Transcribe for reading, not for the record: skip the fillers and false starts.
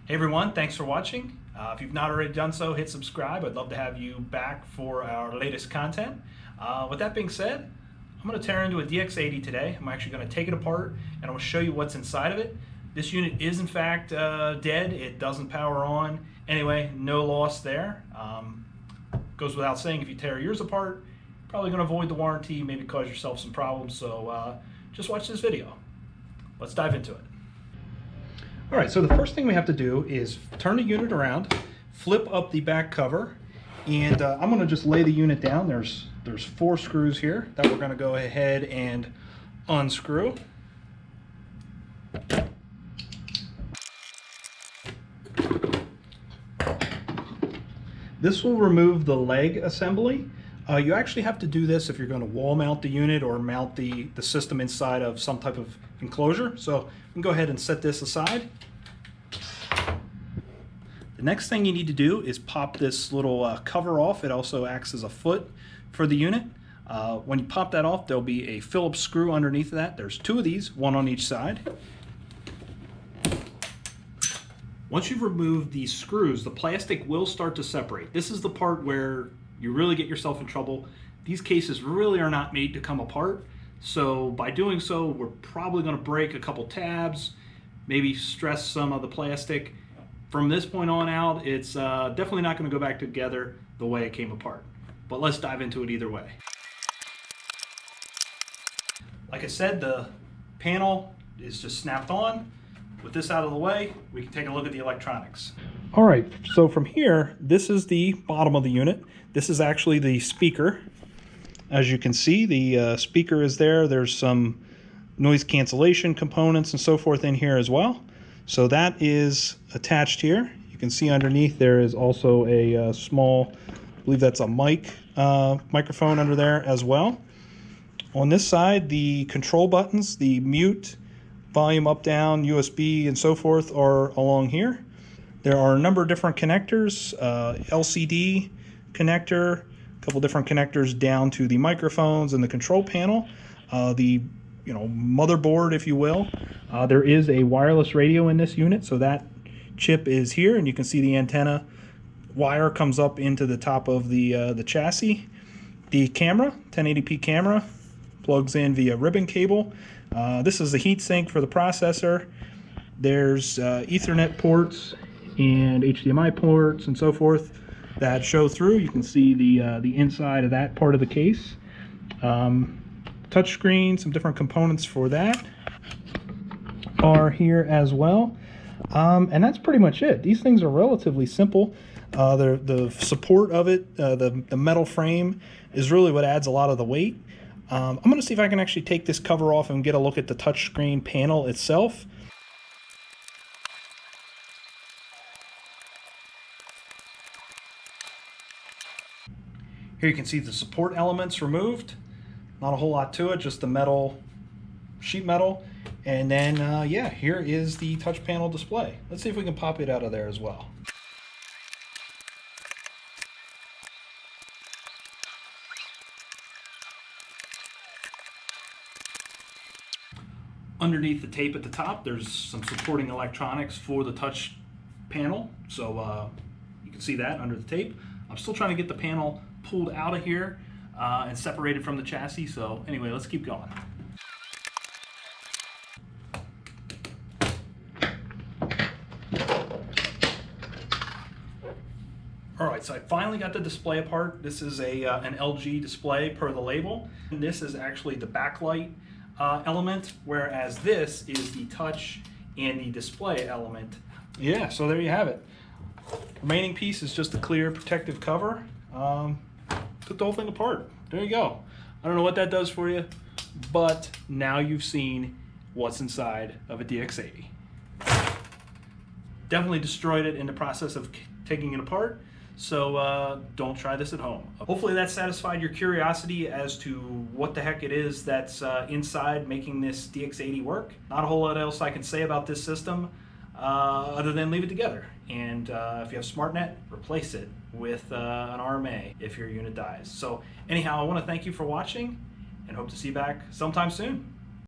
Hey everyone, thanks for watching. If you've not already done so, hit subscribe. I'd love to have you back for our latest content. With that being said, I'm going to tear into a DX80 today. I'm actually going to take it apart and I'm going to show you what's inside of it. This unit is in fact dead. It doesn't power on. Anyway, no loss there. Goes without saying, if you tear yours apart, you're probably going to avoid the warranty, maybe cause yourself some problems. So just watch this video. Let's dive into it. All right, so the first thing we have to do is turn the unit around, flip up the back cover, and I'm going to just lay the unit down. There's 4 screws here that we're going to go ahead and unscrew. This will remove the leg assembly. You actually have to do this if you're going to wall mount the unit or mount the system inside of some type of enclosure. So we can go ahead and set this aside. The next thing you need to do is pop this little cover off. It also acts as a foot for the unit. When you pop that off, there'll be a Phillips screw underneath of that. There's 2 of these, 1 on each side. Once you've removed these screws, the plastic will start to separate. This is the part where you really get yourself in trouble. These cases really are not made to come apart. So by doing so, we're probably going to break a couple tabs, maybe stress some of the plastic. From this point on out, it's definitely not going to go back together the way it came apart. But let's dive into it either way. Like I said, the panel is just snapped on. With this out of the way, we can take a look at the electronics. All right, so from here, this is the bottom of the unit. This is actually the speaker. As you can see, the speaker is there. There's some noise cancellation components and so forth in here as well. So that is attached here. You can see underneath there is also a small, I believe that's a microphone under there as well. On this side, the control buttons, the mute, volume up, down, USB, and so forth are along here. There are a number of different connectors, LCD connector, a couple different connectors down to the microphones and the control panel, the motherboard, if you will. There is a wireless radio in this unit, so that chip is here, and you can see the antenna wire comes up into the top of the chassis. The camera, 1080p camera, plugs in via ribbon cable. This is the heat sink for the processor. There's Ethernet ports and HDMI ports and so forth that show through. You can see the inside of that part of the case. Touchscreen, some different components for that are here as well. And that's pretty much it. These things are relatively simple. The support of it, the metal frame, is really what adds a lot of the weight. I'm going to see if I can actually take this cover off and get a look at the touchscreen panel itself. Here you can see the support elements removed. Not a whole lot to it, just the metal, sheet metal. And then, yeah, here is the touch panel display. Let's see if we can pop it out of there as well. Underneath the tape at the top, there's some supporting electronics for the touch panel. So you can see that under the tape. I'm still trying to get the panel pulled out of here and separated from the chassis. So anyway, let's keep going. All right, so I finally got the display apart. This is an LG display per the label. And this is actually the backlight element, whereas this is the touch and the display element. Yeah, so there you have it. Remaining piece is just a clear protective cover. Took the whole thing apart. There you go. I don't know what that does for you, but now you've seen what's inside of a DX80. Definitely destroyed it in the process of taking it apart. So don't try this at home. Hopefully that satisfied your curiosity as to what the heck it is that's inside making this DX80 work. Not a whole lot else I can say about this system other than leave it together. And if you have SmartNet, replace it with an RMA if your unit dies. So anyhow, I want to thank you for watching and hope to see you back sometime soon.